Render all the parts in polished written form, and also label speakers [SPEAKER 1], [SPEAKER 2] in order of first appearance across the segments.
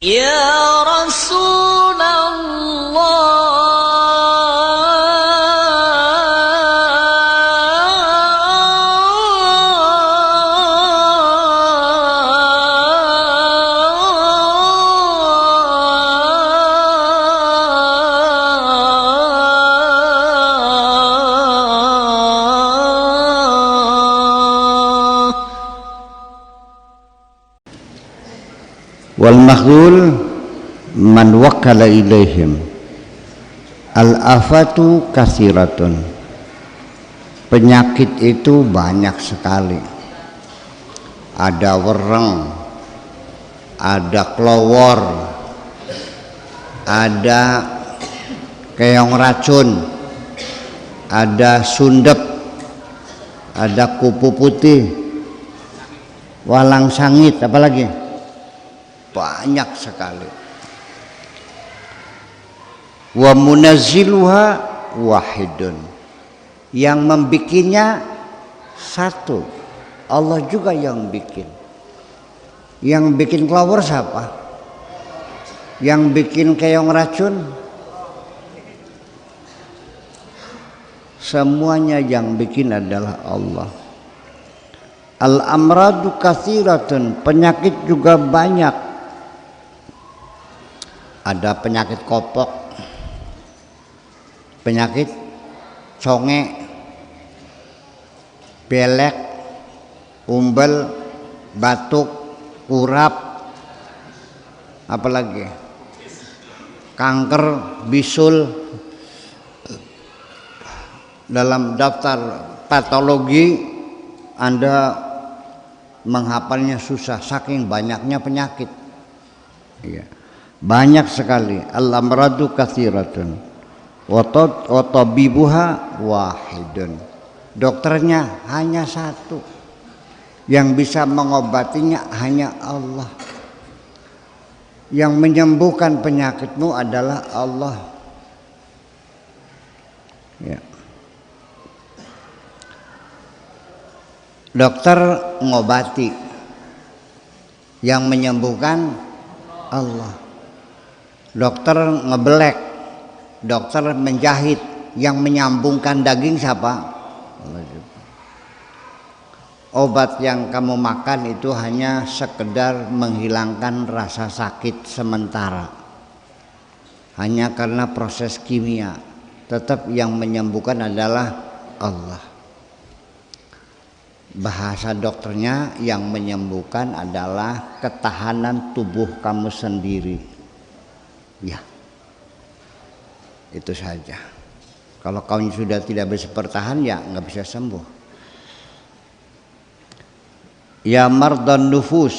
[SPEAKER 1] Ya Rasulullah.
[SPEAKER 2] Wal makhdhul man wakkala ilaihim. Al afatu kasiratun. Penyakit itu banyak sekali. Ada wereng, ada kelowor, ada keong racun, ada sundep, ada kupu putih, walang sangit, apalagi? Banyak sekali. Wa munazziluha wahidun. Yang membikinnya satu, Allah juga yang bikin. Yang bikin kelawar siapa? Yang bikin keong racun? Semuanya yang bikin adalah Allah. Al-amradu katsiratun. Penyakit juga banyak. Ada penyakit kopok, penyakit conge, belek, umbel, batuk, kurap, apalagi kanker, bisul. Dalam daftar patologi Anda menghafalnya susah saking banyaknya penyakit. Iya. Banyak sekali. Al-amradu katsiratun wa tabibuha wahidun. Dokternya hanya satu. Yang bisa mengobatinya hanya Allah. Yang menyembuhkan penyakitmu adalah Allah. Ya. Dokter ngobati. Yang menyembuhkan Allah. Dokter ngebelek, dokter menjahit, yang menyambungkan daging siapa? Obat yang kamu makan itu hanya sekedar menghilangkan rasa sakit sementara. Hanya karena proses kimia. Tetap yang menyembuhkan adalah Allah. Bahasa dokternya yang menyembuhkan adalah ketahanan tubuh kamu sendiri. Ya, itu saja. Kalau kamu sudah tidak bisa bertahan, ya nggak bisa sembuh. Ya mardan nufus,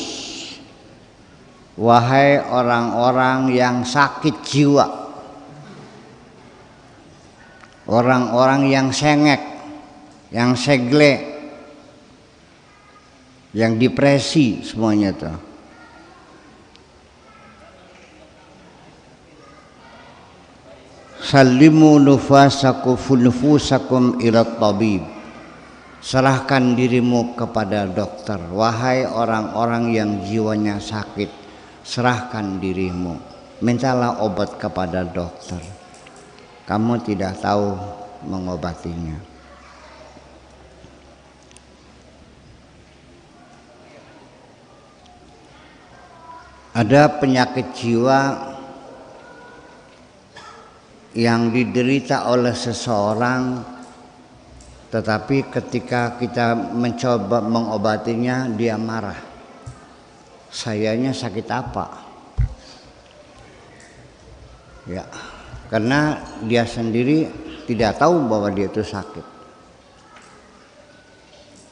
[SPEAKER 2] wahai orang-orang yang sakit jiwa, orang-orang yang sengek, yang segle, yang depresi, semuanya tuh. Sallimu nufusakum ila tabib. Serahkan dirimu kepada dokter. Wahai orang-orang yang jiwanya sakit, serahkan dirimu. Mintalah obat kepada dokter. Kamu tidak tahu mengobatinya. Ada penyakit jiwa yang diderita oleh seseorang, tetapi ketika kita mencoba mengobatinya dia marah. Sayanya sakit apa? Ya, karena dia sendiri tidak tahu bahwa dia itu sakit.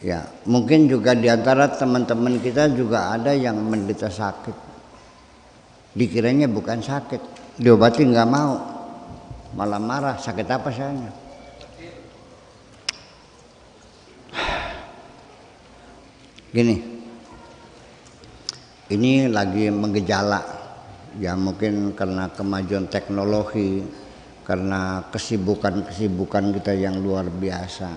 [SPEAKER 2] Ya, mungkin juga di antara teman-teman kita juga ada yang menderita sakit. Dikiranya bukan sakit, diobati nggak mau. Malah marah, sakit apa sayanya? Gini, ini lagi menggejala, ya mungkin karena kemajuan teknologi, karena kesibukan kita yang luar biasa.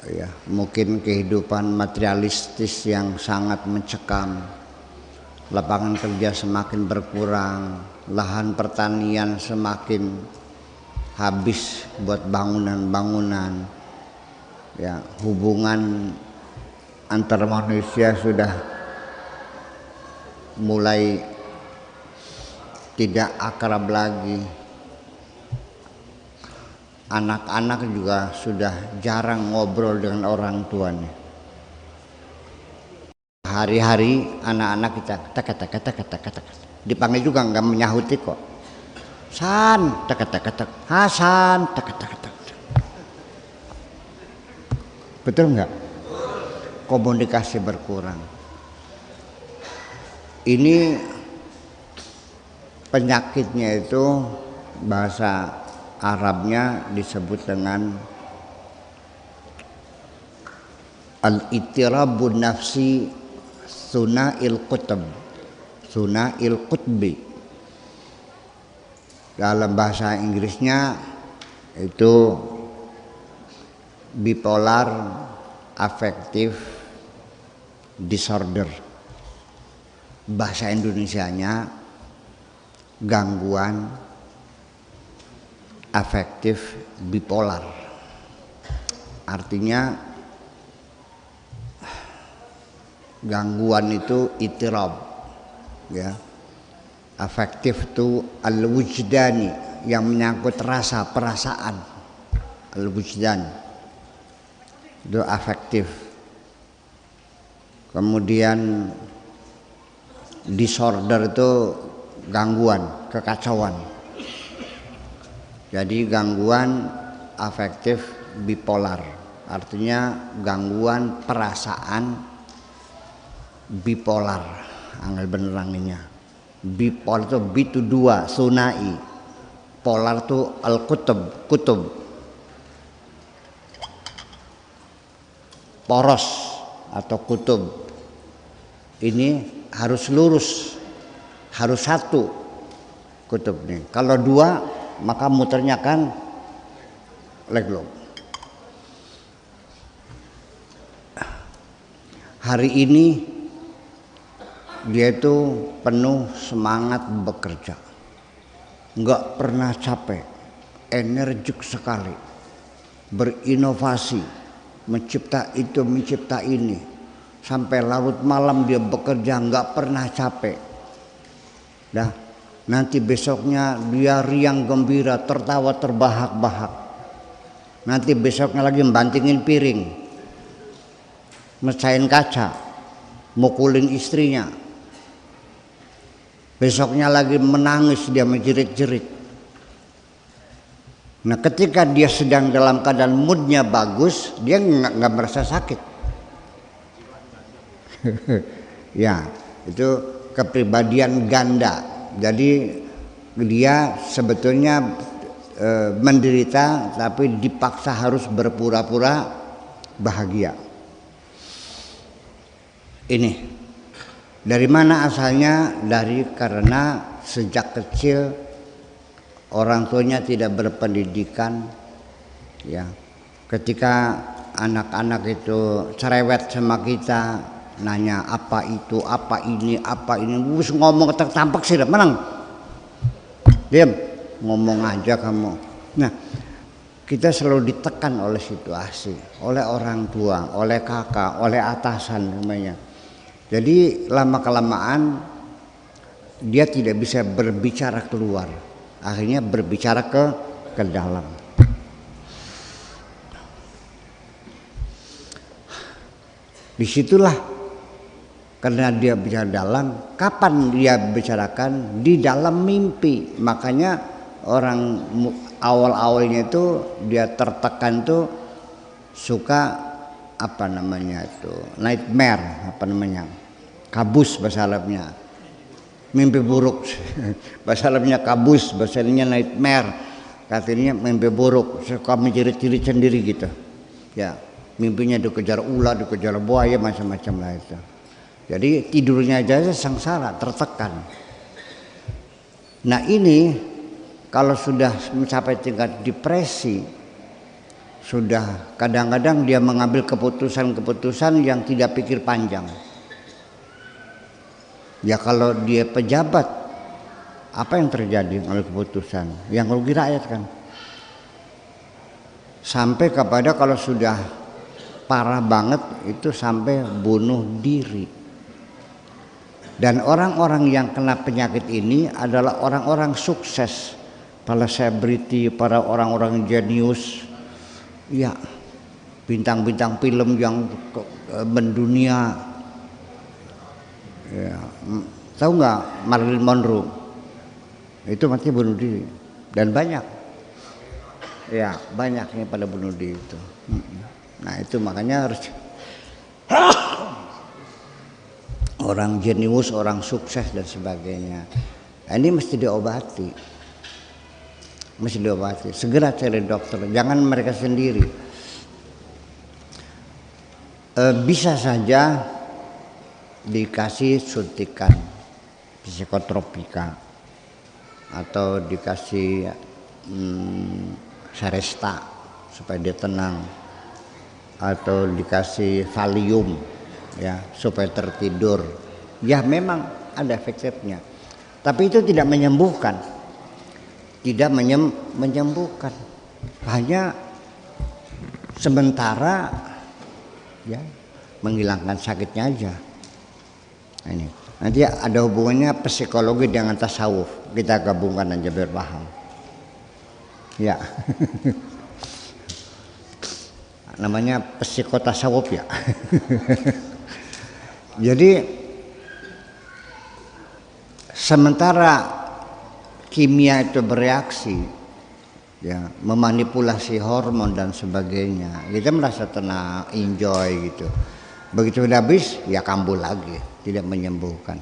[SPEAKER 2] Ya, mungkin kehidupan materialistis yang sangat mencekam. lapangan kerja semakin berkurang, lahan pertanian semakin habis buat bangunan-bangunan, ya, hubungan antar manusia sudah mulai tidak akrab lagi. Anak-anak juga sudah jarang ngobrol dengan orang tuanya. Hari-hari anak-anak kita tak dipanggil juga nggak menyahuti kok. San, tak Hasan, tak. Betul nggak? Komunikasi berkurang. Ini penyakitnya itu bahasa Arabnya disebut dengan al-ittirabun nafsi suna'il qutbi. Dalam bahasa Inggrisnya itu bipolar affective disorder. Bahasa Indonesianya gangguan afektif bipolar. Artinya gangguan itu ittirab, ya. Afektif itu al-wujdani, yang menyangkut rasa, perasaan. Al-wujdan itu afektif. Kemudian disorder itu gangguan, kekacauan. Jadi gangguan afektif bipolar, artinya gangguan perasaan bipolar. Angel beneranginya. Bipolar itu bi itu dua, sunai. Polar itu kutub. Poros atau kutub. Ini harus lurus, harus satu kutub nih. Kalau dua, maka muternya kan leglong. Hari ini dia itu penuh semangat bekerja, nggak pernah capek, energik sekali, berinovasi, mencipta itu, mencipta ini, sampai larut malam dia bekerja, nggak pernah capek. Dah, nanti besoknya dia riang gembira, tertawa terbahak-bahak. Nanti besoknya lagi membantingin piring, mecahin kaca, mukulin istrinya. Besoknya lagi menangis, dia menjerit-jerit. Nah, ketika dia sedang dalam keadaan moodnya bagus, dia nggak merasa sakit. Ya, itu kepribadian ganda. Jadi dia sebetulnya menderita, tapi dipaksa harus berpura-pura bahagia. Ini dari mana asalnya? Karena sejak kecil orang tuanya tidak berpendidikan, ya. Ketika anak-anak itu cerewet sama kita, nanya apa itu, apa ini, wis ngomong tertampak sih, menang. Diam, ngomong aja kamu. Nah, kita selalu ditekan oleh situasi, oleh orang tua, oleh kakak, oleh atasan namanya. Jadi lama-kelamaan dia tidak bisa berbicara keluar, akhirnya berbicara ke dalam. Disitulah, karena dia bicara dalam, kapan dia bicarakan? Di dalam mimpi. Makanya orang awal-awalnya itu dia tertekan tuh suka apa namanya itu, nightmare, apa namanya, kabus bahasa Arabnya, mimpi buruk. Bahasa Arabnya kabus, bahasa Arabnya nightmare, katanya mimpi buruk, suka menjerit-jerit sendiri gitu, ya. Mimpinya dikejar ular, dikejar buaya, macam-macam lah itu. Jadi tidurnya aja sengsara, tertekan. Nah ini kalau sudah mencapai tingkat depresi, sudah kadang-kadang dia mengambil keputusan-keputusan yang tidak pikir panjang. Ya kalau dia pejabat, apa yang terjadi oleh keputusan? Yang rugi rakyat kan. Sampai kepada kalau sudah parah banget itu sampai bunuh diri. Dan orang-orang yang kena penyakit ini adalah orang-orang sukses, para selebriti, para orang-orang jenius, ya bintang-bintang film yang mendunia. Ya, tahu nggak Marilyn Monroe? Itu mati bunuh diri dan banyak. Ya banyaknya pada bunuh diri itu. Nah itu makanya harus orang jenius, orang sukses dan sebagainya. Nah, ini mesti diobati, segera cari dokter, jangan mereka sendiri. Bisa saja dikasih suntikan psikotropika atau dikasih Saresta supaya dia tenang, atau dikasih Valium ya supaya tertidur. Ya memang ada efeknya, tapi itu tidak menyembuhkan, menyembuhkan, hanya sementara ya menghilangkan sakitnya aja. Nah, ini nanti ada hubungannya psikologi dengan tasawuf, kita gabungkan aja biar paham. Ya, namanya psikotasawuf ya. Jadi sementara kimia itu bereaksi, ya, memanipulasi hormon dan sebagainya, kita merasa tenang, enjoy gitu. Begitu udah habis, ya kambuh lagi, tidak menyembuhkan.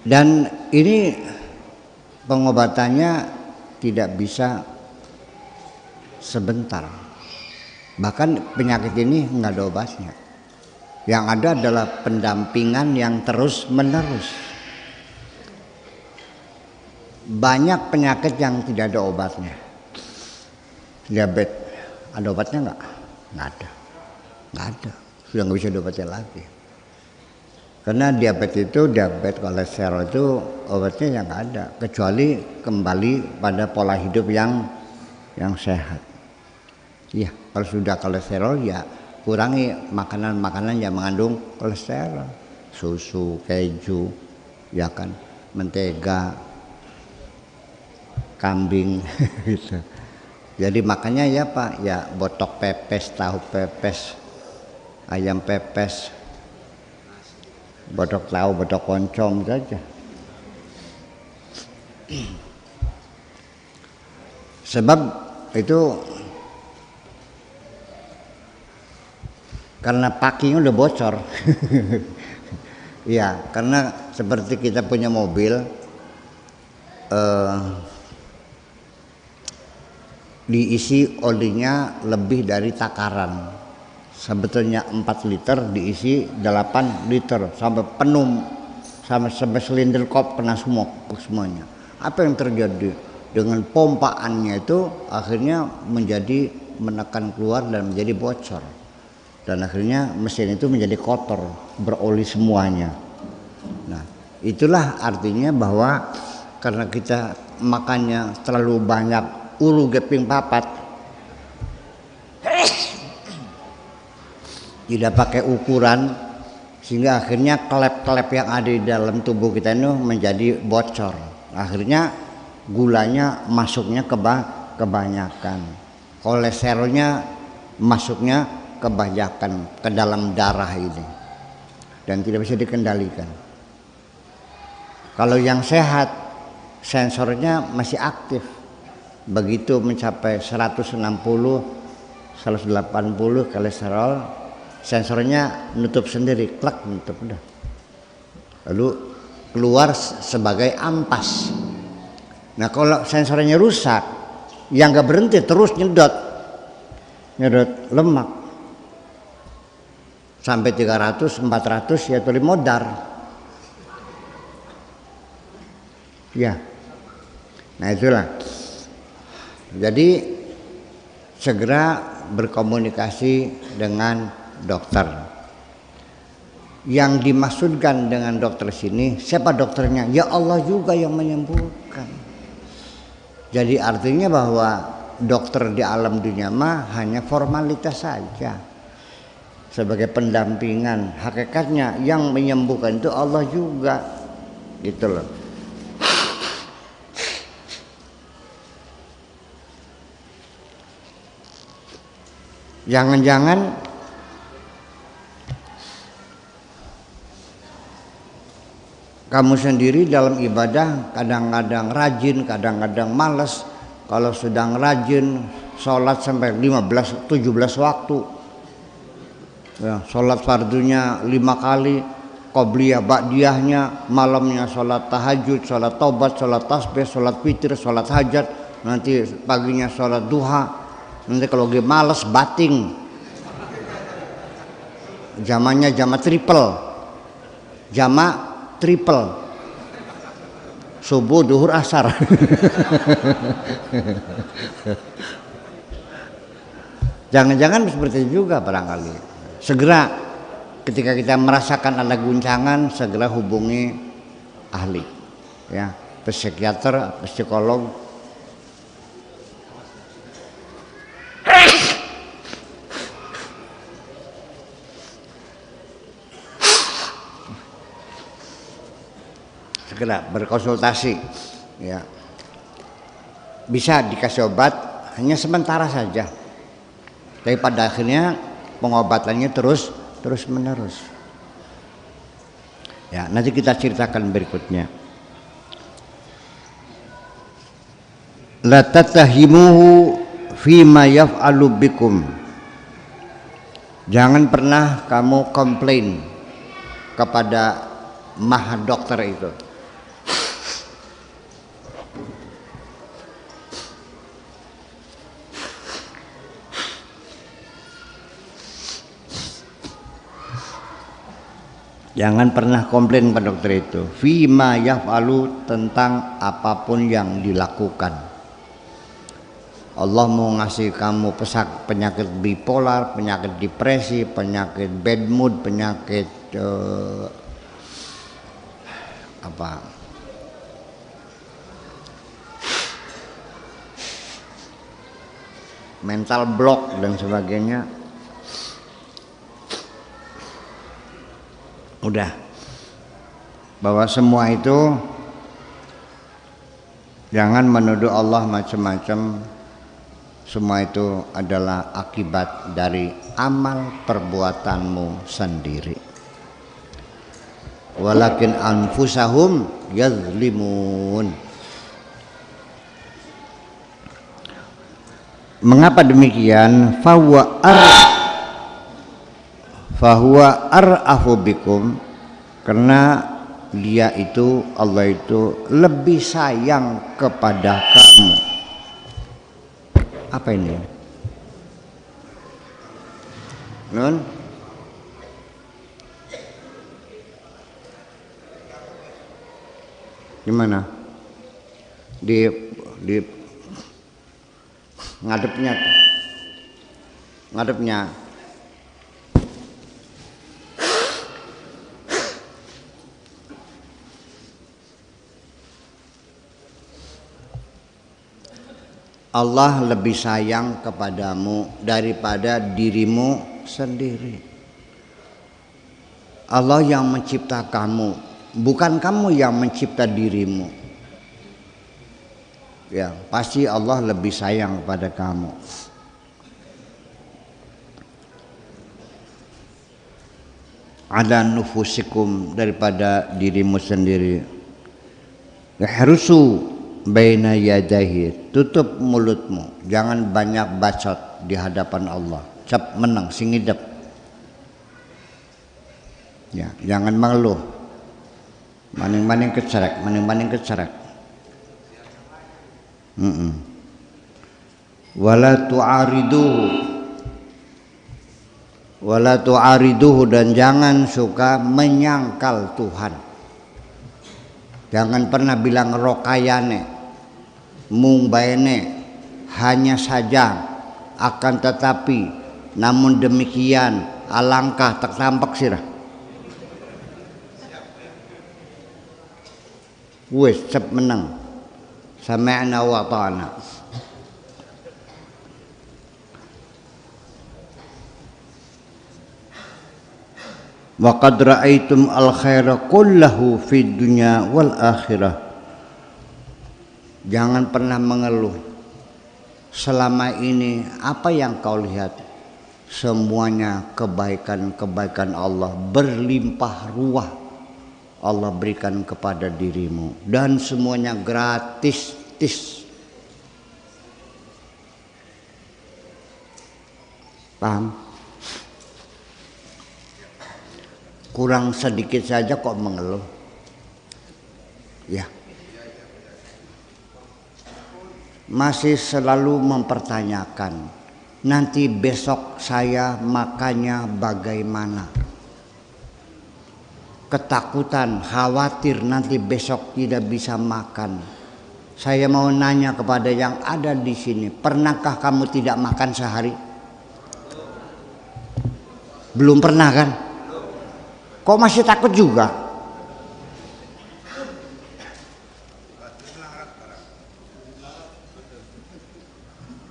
[SPEAKER 2] Dan ini pengobatannya tidak bisa sebentar. Bahkan penyakit ini nggak ada obatnya. Yang ada adalah pendampingan yang terus menerus. Banyak penyakit yang tidak ada obatnya. Diabetes, ada obatnya nggak? Nggak ada. Sudah nggak bisa diobatin lagi. Karena diabetes kolesterol itu obatnya yang nggak ada, kecuali kembali pada pola hidup yang sehat. Iya, kalau sudah kolesterol ya kurangi makanan-makanan yang mengandung kolesterol, susu, keju, ya kan, mentega, kambing, gitu. Jadi makanya ya Pak, ya botok pepes, tahu pepes, ayam pepes, botok tahu, botok oncom saja. Sebab itu karena packingnya udah bocor. Iya, karena seperti kita punya mobil, diisi olinya lebih dari takaran. Sebetulnya 4 liter diisi 8 liter sampai penuh, sampai silinder kop kena semuanya. Apa yang terjadi? Dengan pompaannya itu akhirnya menjadi menekan keluar dan menjadi bocor. Dan akhirnya mesin itu menjadi kotor, beroli semuanya. Nah, itulah artinya bahwa karena kita makannya terlalu banyak ulu geping papat, tidak pakai ukuran, sehingga akhirnya klep-klep yang ada di dalam tubuh kita itu menjadi bocor. Akhirnya gulanya masuknya kebanyakan, kolesterolnya masuknya kebanyakan ke dalam darah ini dan tidak bisa dikendalikan. Kalau yang sehat sensornya masih aktif, begitu mencapai 160 180 kolesterol, sensornya nutup sendiri, klak, nutup udah. Lalu keluar sebagai ampas. Nah kalau sensornya rusak, yang nggak berhenti terus nyedot lemak sampai 300, 400 ya tuli modar. Ya, nah itulah. Jadi segera berkomunikasi dengan dokter. Yang dimaksudkan dengan dokter sini, siapa dokternya? Ya Allah juga yang menyembuhkan. Jadi artinya bahwa dokter di alam dunia mah hanya formalitas saja, sebagai pendampingan. Hakikatnya yang menyembuhkan itu Allah juga, gitu loh. Jangan-jangan kamu sendiri dalam ibadah kadang-kadang rajin, kadang-kadang malas. Kalau sedang rajin sholat sampai 15-17 waktu, ya, sholat fardunya 5 kali, qobliyah ba'diyahnya, malamnya sholat tahajud, sholat taubat, sholat tasbih, sholat witir, sholat hajat, nanti paginya sholat duha, nanti kalau lagi malas bating, jamannya jama triple, subuh, duhur, asar. Jangan-jangan seperti itu juga barangkali. Segera ketika kita merasakan ada guncangan, segera hubungi ahli, ya, psikiater, psikolog. Segera berkonsultasi, ya. Bisa dikasih obat hanya sementara saja, tapi pada akhirnya pengobatannya terus menerus. Ya, nanti kita ceritakan berikutnya. La tatahimuhu fima yaf'alu bikum. Jangan pernah kamu komplain kepada maha dokter itu. Jangan pernah komplain pada dokter itu. Fima yaf'alu, tentang apapun yang dilakukan. Allah mau ngasih kamu penyakit bipolar, penyakit depresi, penyakit bad mood, penyakit mental block dan sebagainya. Udah, bahwa semua itu jangan menuduh Allah macam-macam. Semua itu adalah akibat dari amal perbuatanmu sendiri. Walakin anfusahum yazlimun. Mengapa demikian? Fahuwa ar'afu bikum, karena dia itu, Allah itu lebih sayang kepada kamu. Apa ini? Nun? Gimana? Di ngadepnya. Allah lebih sayang kepadamu daripada dirimu sendiri. Allah yang mencipta kamu, bukan kamu yang mencipta dirimu. Ya, pasti Allah lebih sayang pada kamu. Ala nufusikum, daripada dirimu sendiri. Yahrusu baina yadahi, tutup mulutmu, jangan banyak bacot di hadapan Allah. Cap menang singidep. Ya, jangan mengeluh. Maning-maning kecerek. Wala tu'ariduhu, dan jangan suka menyangkal Tuhan. Jangan pernah bilang rokayane, mungbaene, hanya saja, akan tetapi, namun demikian, alangkah tak tampak sirah. Wis cep meneng. Sami'na wa ta'na. Wa qad ra'aitum al-khaira kullahu fid dunya wal akhirah. Jangan pernah mengeluh. Selama ini apa yang kau lihat? Semuanya kebaikan-kebaikan Allah berlimpah ruah Allah berikan kepada dirimu, dan semuanya gratis. Paham? Kurang sedikit saja kok mengeluh. Ya. Masih selalu mempertanyakan, nanti besok saya makannya bagaimana? Ketakutan, khawatir nanti besok tidak bisa makan. Saya mau nanya kepada yang ada di sini, pernahkah kamu tidak makan sehari? Belum pernah kan? Kok masih takut juga?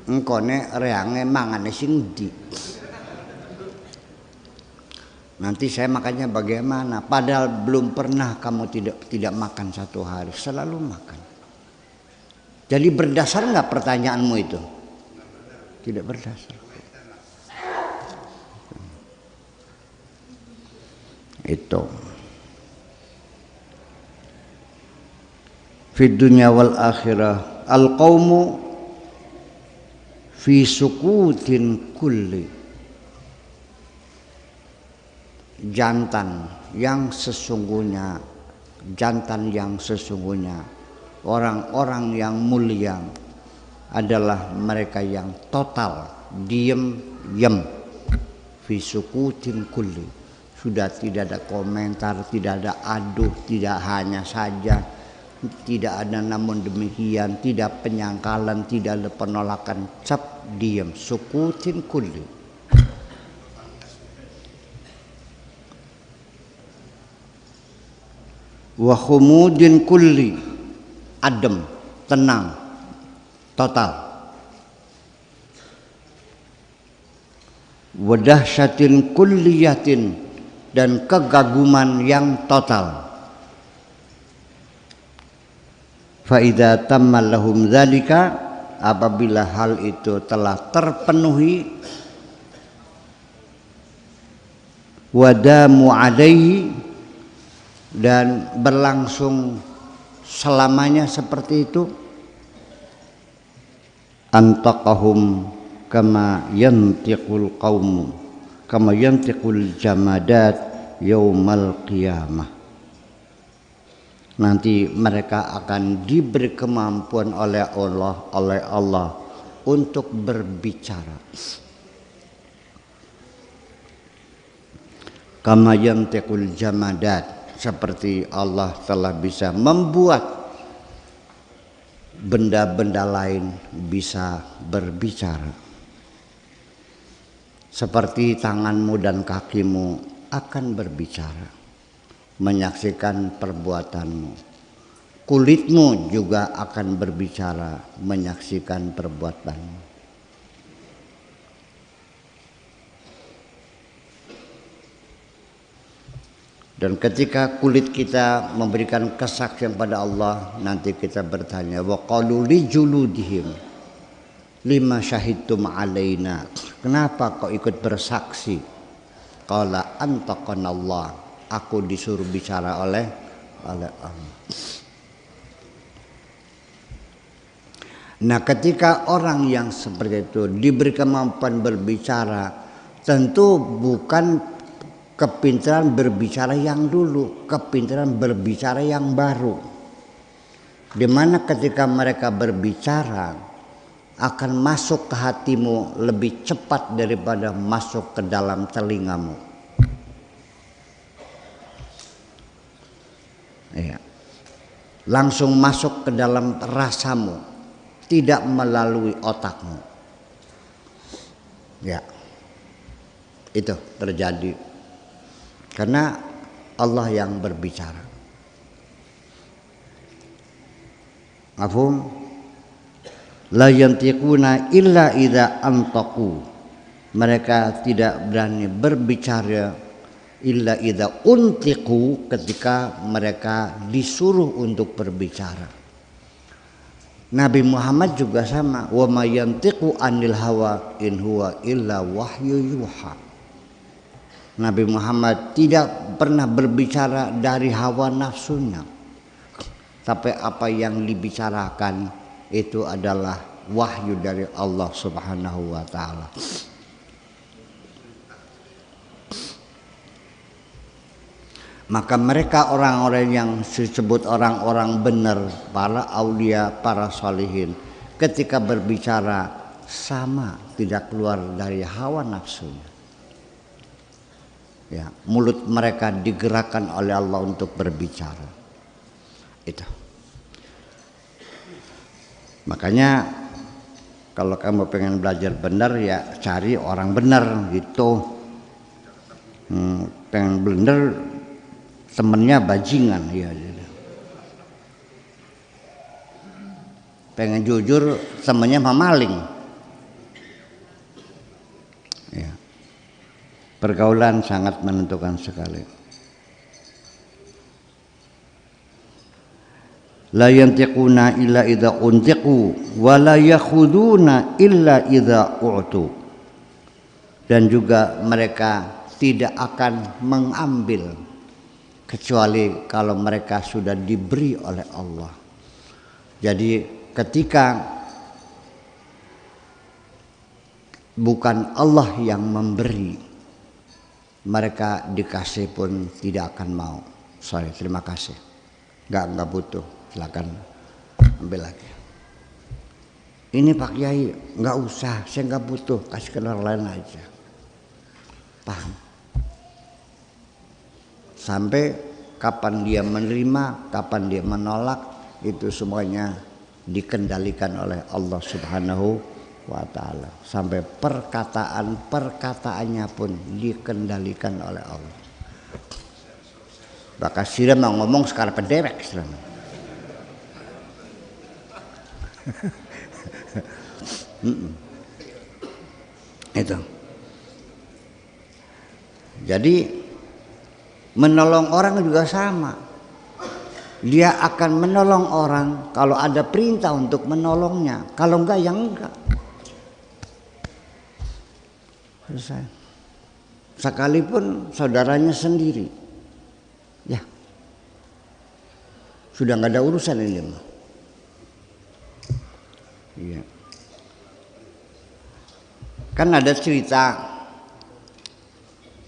[SPEAKER 2] Engkau ne reange mangane sing ndi? Nanti saya makannya bagaimana? Padahal belum pernah kamu tidak makan satu hari, selalu makan. Jadi berdasar nggak pertanyaanmu itu? Tidak berdasar. Itu. Fid dunya wal akhirah al-qaumu fi sukutin kulli. Jantan yang sesungguhnya, orang-orang yang mulia adalah mereka yang total diem fi sukutin kulli. Sudah tidak ada komentar, tidak ada aduh, tidak hanya saja, tidak ada namun demikian, tidak penyangkalan, tidak ada penolakan, cap diem, sukutin kulli. Wa khumudin kulli, adem, tenang, total. Wa dahsyatin kulliyatin, dan kegaguman yang total. Fa idza tamma lahum dzalika, apabila hal itu telah terpenuhi, wadamu alaihi, dan berlangsung selamanya seperti itu, antaqahum kama yantiqul qaumu kama yantiqul jamadat yaumal qiyamah. Nanti mereka akan diberi kemampuan oleh Allah untuk berbicara. Kama yantiqul jamadat, seperti Allah telah bisa membuat benda-benda lain bisa berbicara. Seperti tanganmu dan kakimu akan berbicara, menyaksikan perbuatanmu. Kulitmu juga akan berbicara, menyaksikan perbuatanmu. Dan ketika kulit kita memberikan kesaksian pada Allah, nanti kita bertanya, wa qalu li juludihim lima syahidtum alaina, kenapa kau ikut bersaksi? Qala antaqanallah, aku disuruh bicara oleh Allah. Nah, ketika orang yang seperti itu diberi kemampuan berbicara, tentu bukan kepintaran berbicara yang dulu, kepintaran berbicara yang baru. Dimana ketika mereka berbicara akan masuk ke hatimu lebih cepat daripada masuk ke dalam telingamu. Ya. Langsung masuk ke dalam rasamu, tidak melalui otakmu. Ya. Itu terjadi. Karena Allah yang berbicara. Mafhum? La yantiquna illa idza antaqu. Mereka tidak berani berbicara illa idza untiqu, ketika mereka disuruh untuk berbicara. Nabi Muhammad juga sama, wa may yantiqu anil hawa in huwa illa wahyu yuha. Nabi Muhammad tidak pernah berbicara dari hawa nafsunya, tapi apa yang dibicarakan itu adalah wahyu dari Allah Subhanahu wa taala. Maka mereka orang-orang yang disebut orang-orang benar, para aulia, para salihin, ketika berbicara sama, tidak keluar dari hawa nafsunya. Ya, mulut mereka digerakkan oleh Allah untuk berbicara. Itu. Makanya kalau kamu pengen belajar benar, ya cari orang benar gitu. Pengen benar, temennya bajingan, ya. Pengen jujur, temennya pemaling. Ya. Pergaulan sangat menentukan sekali. La yantiquna illa idza untiqu wa la yakhuduna illa idza u'tu. Dan juga mereka tidak akan mengambil kecuali kalau mereka sudah diberi oleh Allah. Jadi ketika bukan Allah yang memberi, mereka dikasih pun tidak akan mau. Sorry, terima kasih. Enggak butuh. Silakan ambil lagi. Ini Pak Kiai, nggak usah, saya nggak butuh, kasih ke orang lain aja. Paham? Sampai kapan dia menerima, kapan dia menolak, itu semuanya dikendalikan oleh Allah Subhanahu wa taala. Sampai perkataannya pun dikendalikan oleh Allah. Bakal sira mau ngomong sekarang pedewek selama. Itu. Jadi menolong orang juga sama. Dia akan menolong orang kalau ada perintah untuk menolongnya. Kalau enggak, ya enggak. Selesai. Sekalipun saudaranya sendiri, ya sudah enggak ada urusan ini mah. Iya. Kan ada cerita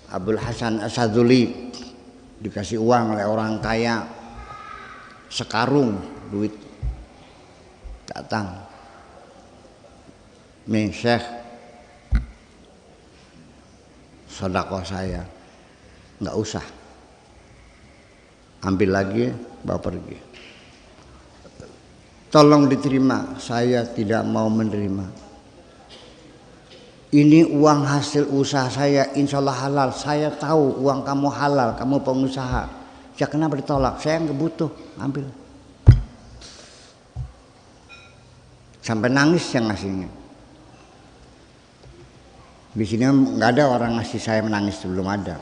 [SPEAKER 2] Abul Hasan Asaduli dikasih uang oleh orang kaya sekarung duit, datang, nih Syekh, sedekah saya, nggak usah, ambil lagi bawa pergi. Tolong diterima, saya tidak mau menerima. Ini uang hasil usaha saya, insya Allah halal. Saya tahu uang kamu halal, kamu pengusaha. Ya kenapa ditolak? Saya nggak butuh, ambil. Sampai nangis yang ngasihnya. Di sini nggak ada orang ngasih saya menangis, belum ada.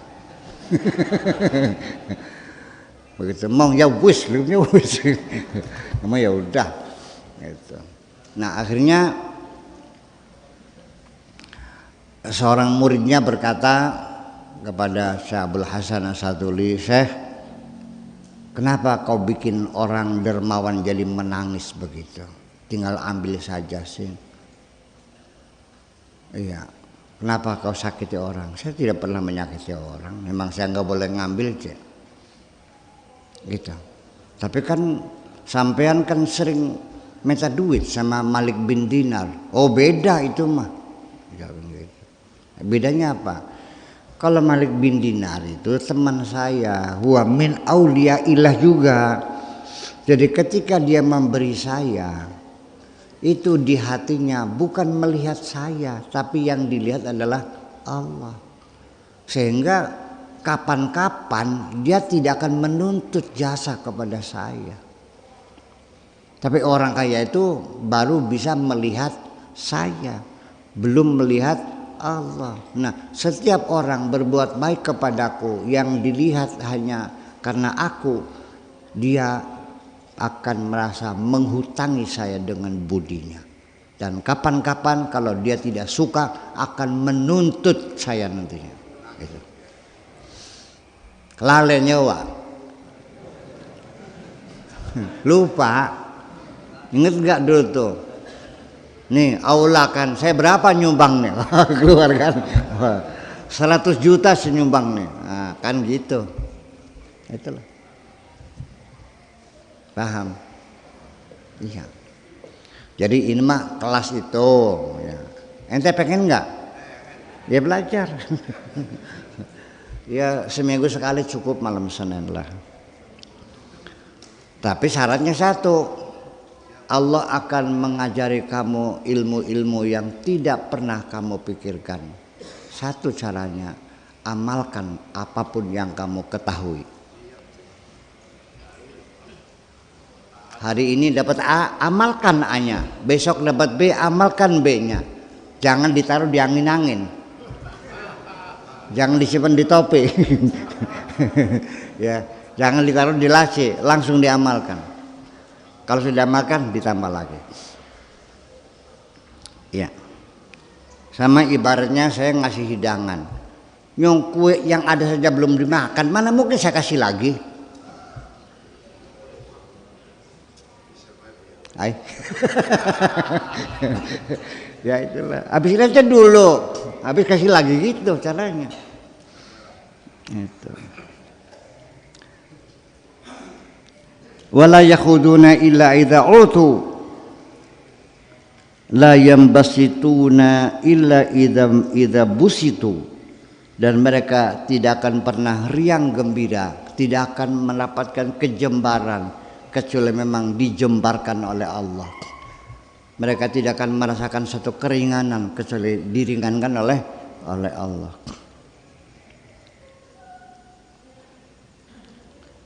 [SPEAKER 2] Begitu mau ya wis, belumnya wis. Kamu ya udah gitu. Nah akhirnya seorang muridnya berkata kepada Syekh Abul Hasan Asaduli, Syekh, kenapa kau bikin orang dermawan jadi menangis begitu? Tinggal ambil saja sih. Iya. Kenapa kau sakiti orang? Saya tidak pernah menyakiti orang. Memang saya nggak boleh ngambil cek. Gitu. Tapi kan sampean kan sering minta duit sama Malik bin Dinar. Oh beda itu mah. Bedanya apa? Kalau Malik bin Dinar itu teman saya, huwa min auliyaillah juga. Jadi ketika dia memberi saya, itu di hatinya bukan melihat saya, tapi yang dilihat adalah Allah. Sehingga kapan-kapan dia tidak akan menuntut jasa kepada saya. Tapi orang kaya itu baru bisa melihat saya, belum melihat Allah. Nah, setiap orang berbuat baik kepadaku yang dilihat hanya karena aku, dia akan merasa menghutangi saya dengan budinya. Dan kapan-kapan kalau dia tidak suka akan menuntut saya nantinya. Gitu. Kelalen nyawa. Lupa. Ingat gak dulu tuh? Nih aula kan, saya berapa nyumbang nih? Keluar kan 100 juta senyumbang nih. Nah, kan gitu. Itulah. Paham? Iya. Jadi ini mah kelas itu ya. Ente pengen nggak? Ya belajar. Ya seminggu sekali cukup malam Senin lah. Tapi syaratnya satu, Allah akan mengajari kamu ilmu-ilmu yang tidak pernah kamu pikirkan. Satu caranya, amalkan apapun yang kamu ketahui. Hari ini dapat A, amalkan A-nya. Besok dapat B, amalkan B-nya. Jangan ditaruh di angin-angin. Jangan disimpan di topi. Ya, jangan ditaruh di laci, langsung diamalkan. Kalau sudah makan ditambah lagi. Ya. Sama ibaratnya saya ngasih hidangan. Yang kue yang ada saja belum dimakan, mana mungkin saya kasih lagi? Hai. Ya itulah. Habis aja dulu. Habis kasih lagi gitu caranya. Itu. Wala yakhuduna illa idza utu la yambasituna illa idza busitu, dan mereka tidak akan pernah riang gembira, tidak akan mendapatkan kejembaran kecuali memang dijembarkan oleh Allah. Mereka tidak akan merasakan satu keringanan kecuali diringankan oleh Allah.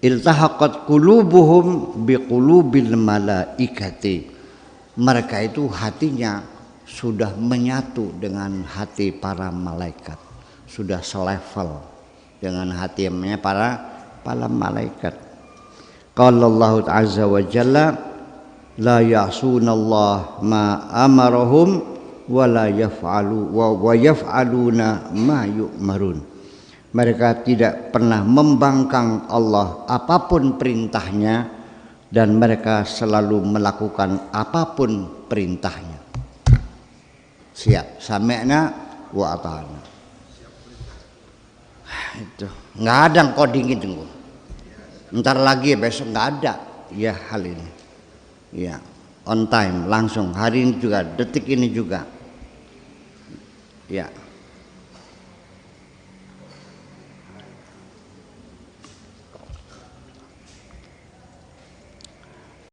[SPEAKER 2] Iltahaqat qulubuhum biqulubil malaikati. Mereka itu hatinya sudah menyatu dengan hati para malaikat, sudah selevel dengan hatinya para malaikat. Qala Allah azza wa jalla la ya'sunallah ma amarahum wa la yaf'alu wa yaf'aluna ma yu'marun. Mereka tidak pernah membangkang Allah apapun perintahnya, dan mereka selalu melakukan apapun perintahnya. Siap, sami'na wa ata'na. Itu nggak ada coding itu. Ntar lagi besok nggak ada ya hal ini. Ya, on time langsung hari ini juga, detik ini juga. Ya.